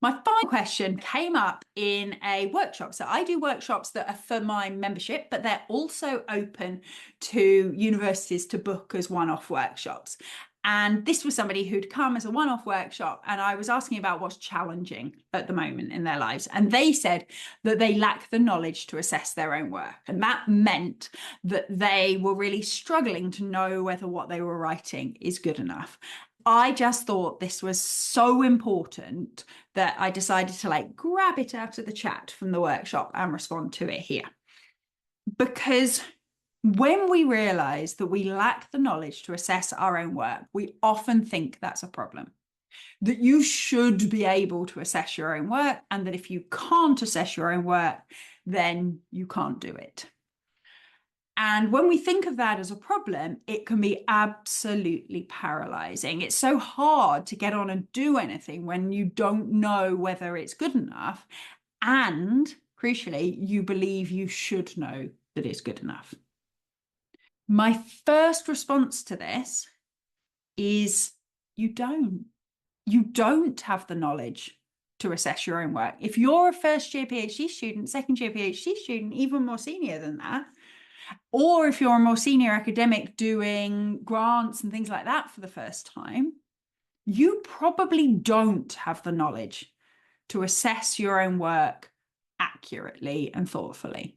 My final question came up in a workshop. So I do workshops that are for my membership, but they're also open to universities to book as one-off workshops. And this was somebody who'd come as a one-off workshop, and I was asking about what's challenging at the moment in their lives. And they said that they lack the knowledge to assess their own work. And that meant that they were really struggling to know whether what they were writing is good enough. I just thought this was so important that I decided to grab it out of the chat from the workshop and respond to it here. Because when we realize that we lack the knowledge to assess our own work, we often think that's a problem. That you should be able to assess your own work, and that if you can't assess your own work, then you can't do it. And when we think of that as a problem, it can be absolutely paralyzing. It's so hard to get on and do anything when you don't know whether it's good enough. And crucially, you believe you should know that it's good enough. My first response to this is you don't. You don't have the knowledge to assess your own work. If you're a first year PhD student, second year PhD student, even more senior than that, or if you're a more senior academic doing grants and things like that for the first time, you probably don't have the knowledge to assess your own work accurately and thoughtfully.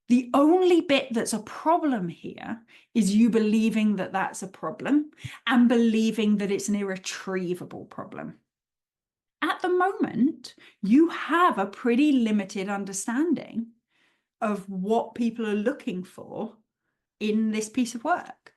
The only bit that's a problem here is you believing that that's a problem and believing that it's an irretrievable problem. At the moment, you have a pretty limited understanding of what people are looking for in this piece of work.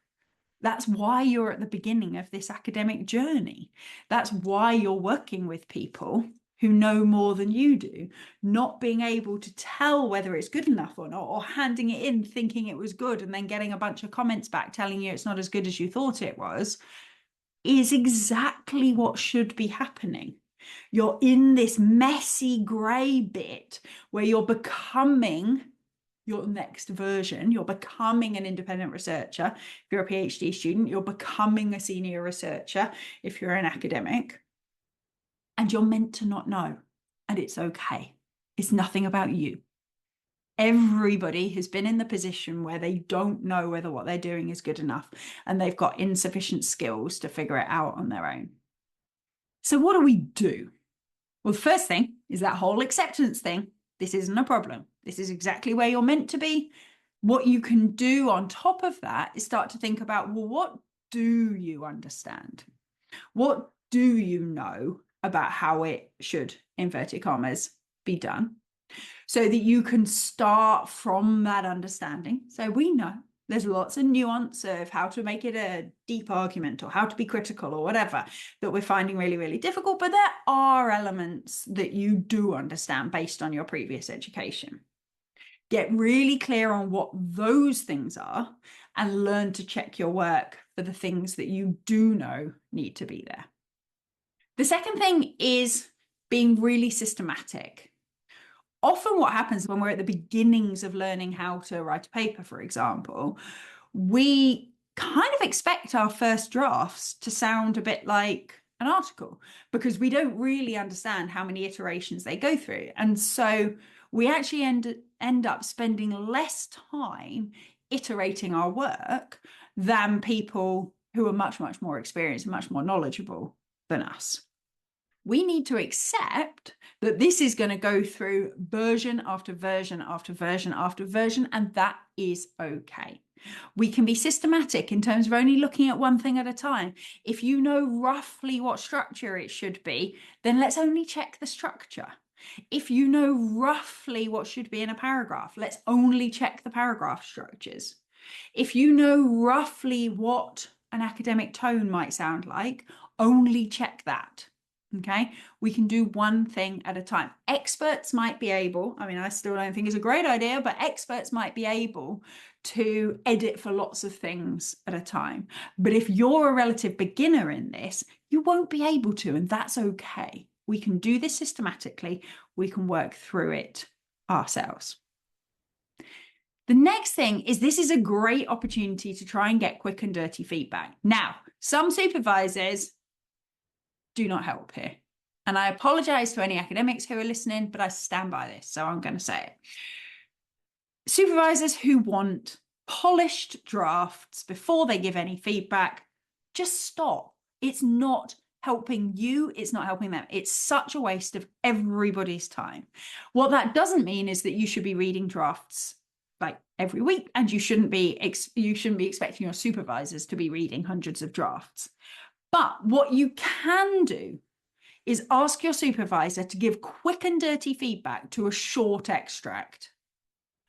That's why you're at the beginning of this academic journey. That's why you're working with people who know more than you do. Not being able to tell whether it's good enough or not, or handing it in thinking it was good and then getting a bunch of comments back telling you it's not as good as you thought it was, is exactly what should be happening. You're in this messy grey bit where you're becoming your next version. You're becoming an independent researcher. If you're a PhD student, you're becoming a senior researcher if you're an academic. And you're meant to not know. And it's okay. It's nothing about you. Everybody has been in the position where they don't know whether what they're doing is good enough, and they've got insufficient skills to figure it out on their own. So what do we do? Well, the first thing is that whole acceptance thing. This isn't a problem. This is exactly where you're meant to be. What you can do on top of that is start to think about, well, what do you understand? What do you know about how it should, inverted commas, be done? So that you can start from that understanding. So we know there's lots of nuance of how to make it a deep argument or how to be critical or whatever that we're finding really, really difficult. But there are elements that you do understand based on your previous education. Get really clear on what those things are and learn to check your work for the things that you do know need to be there. The second thing is being really systematic. Often what happens when we're at the beginnings of learning how to write a paper, for example, we kind of expect our first drafts to sound a bit like an article because we don't really understand how many iterations they go through. And so we actually end up spending less time iterating our work than people who are much, much more experienced and much more knowledgeable than us. We need to accept that this is going to go through version after version after version after version, and that is okay. We can be systematic in terms of only looking at one thing at a time. If you know roughly what structure it should be, then let's only check the structure. If you know roughly what should be in a paragraph, let's only check the paragraph structures. If you know roughly what an academic tone might sound like, only check that. Okay, we can do one thing at a time. Experts might be able, I still don't think it's a great idea, but experts might be able to edit for lots of things at a time. But if you're a relative beginner in this, you won't be able to, and that's okay. We can do this systematically. We can work through it ourselves. The next thing is this is a great opportunity to try and get quick and dirty feedback. Now, some supervisors do not help here. And I apologize to any academics who are listening, but I stand by this, so I'm going to say it. Supervisors who want polished drafts before they give any feedback, just stop. It's not helping you, it's not helping them. It's such a waste of everybody's time. What that doesn't mean is that you should be reading drafts like every week, and you shouldn't be expecting your supervisors to be reading hundreds of drafts. But what you can do is ask your supervisor to give quick and dirty feedback to a short extract.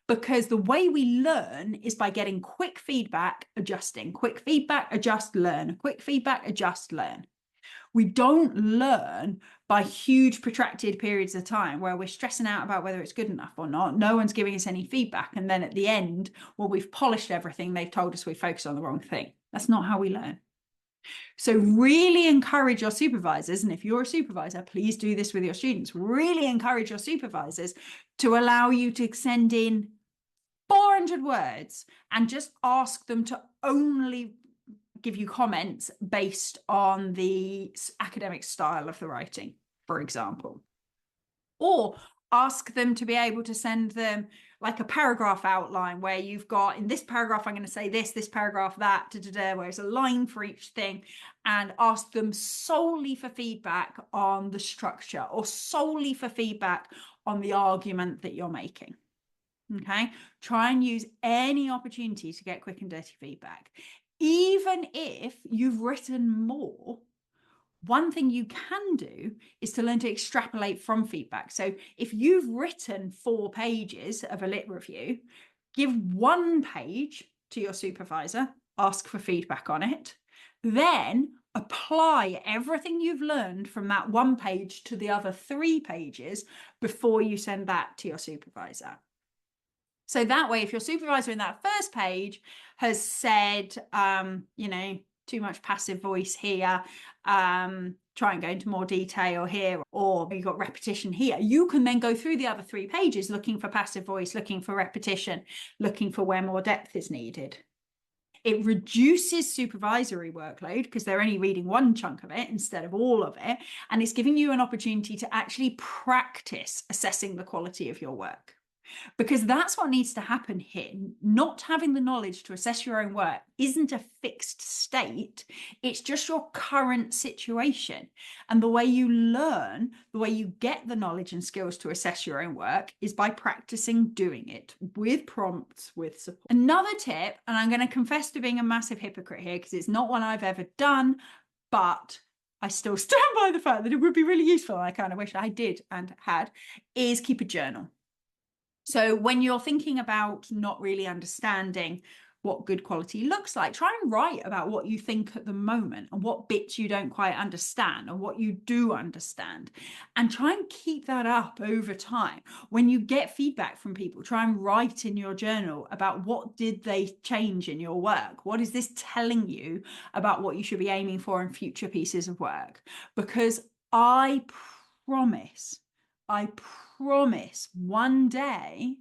Because the way we learn is by getting quick feedback, adjusting, quick feedback, adjust, learn, quick feedback, adjust, learn. We don't learn by huge protracted periods of time where we're stressing out about whether it's good enough or not. No one's giving us any feedback. And then at the end, well, we've polished everything. They've told us we focused on the wrong thing. That's not how we learn. So really encourage your supervisors, and if you're a supervisor, please do this with your students. Really encourage your supervisors to allow you to send in 400 words and just ask them to only give you comments based on the academic style of the writing, for example. Or ask them to be able to send them like a paragraph outline where you've got, in this paragraph, I'm going to say this paragraph, that, where it's a line for each thing, and ask them solely for feedback on the structure or solely for feedback on the argument that you're making. Okay, try and use any opportunity to get quick and dirty feedback. Even if you've written more, one thing you can do is to learn to extrapolate from feedback. So if you've written 4 pages of a lit review, give 1 page to your supervisor, ask for feedback on it, then apply everything you've learned from that 1 page to the other 3 pages before you send that to your supervisor. So that way, if your supervisor in that first page has said, too much passive voice here, try and go into more detail here, or you've got repetition here, you can then go through the other 3 pages looking for passive voice, looking for repetition, looking for where more depth is needed. It reduces supervisory workload because they're only reading 1 chunk of it instead of all of it. And it's giving you an opportunity to actually practice assessing the quality of your work. Because that's what needs to happen here. Not having the knowledge to assess your own work isn't a fixed state. It's just your current situation. And the way you learn, the way you get the knowledge and skills to assess your own work is by practicing doing it with prompts, with support. Another tip, and I'm going to confess to being a massive hypocrite here because it's not one I've ever done, but I still stand by the fact that it would be really useful, and I kind of wish I did and had, is keep a journal. So when you're thinking about not really understanding what good quality looks like, try and write about what you think at the moment and what bits you don't quite understand and what you do understand, and try and keep that up over time. When you get feedback from people, try and write in your journal about what did they change in your work. What is this telling you about what you should be aiming for in future pieces of work? Because I promise one day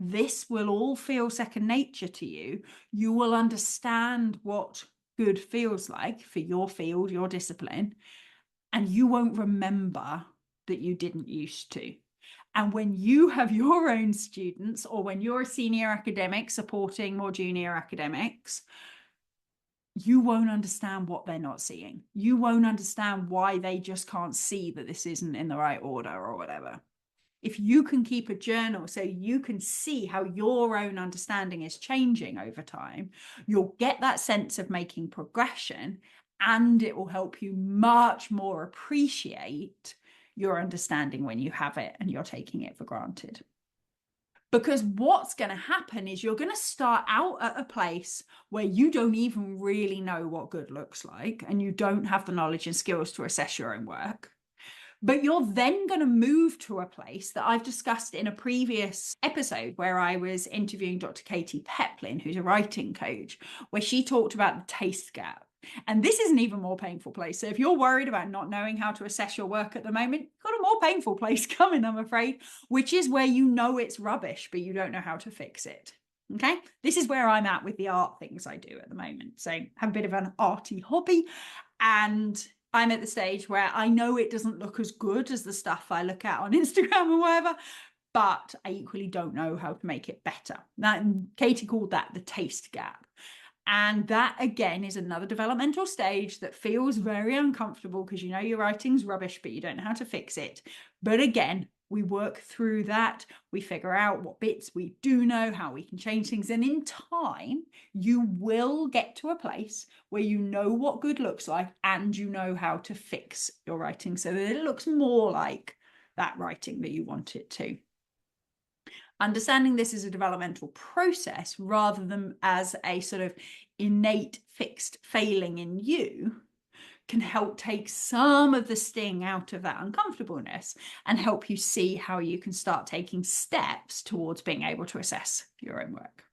this will all feel second nature to you. You will understand what good feels like for your field, your discipline, and you won't remember that you didn't used to. And when you have your own students, or when you're a senior academic supporting more junior academics, you won't understand what they're not seeing. You won't understand why they just can't see that this isn't in the right order or whatever. If you can keep a journal so you can see how your own understanding is changing over time, you'll get that sense of making progression, and it will help you much more appreciate your understanding when you have it and you're taking it for granted. Because what's going to happen is you're going to start out at a place where you don't even really know what good looks like, and you don't have the knowledge and skills to assess your own work. But you're then going to move to a place that I've discussed in a previous episode where I was interviewing Dr. Katie Peplin, who's a writing coach, where she talked about the taste gap. And this is an even more painful place. So if you're worried about not knowing how to assess your work at the moment, you've got a more painful place coming, I'm afraid, which is where you know it's rubbish, but you don't know how to fix it. Okay, this is where I'm at with the art things I do at the moment. So I have a bit of an arty hobby, and I'm at the stage where I know it doesn't look as good as the stuff I look at on Instagram or whatever, but I equally don't know how to make it better. That, Katie called that the taste gap. And that, again, is another developmental stage that feels very uncomfortable because you know your writing's rubbish, but you don't know how to fix it. But again, we work through that. We figure out what bits we do know, how we can change things. And in time, you will get to a place where you know what good looks like and you know how to fix your writing so that it looks more like that writing that you want it to. Understanding this is a developmental process rather than as a sort of innate fixed failing in you can help take some of the sting out of that uncomfortableness and help you see how you can start taking steps towards being able to assess your own work.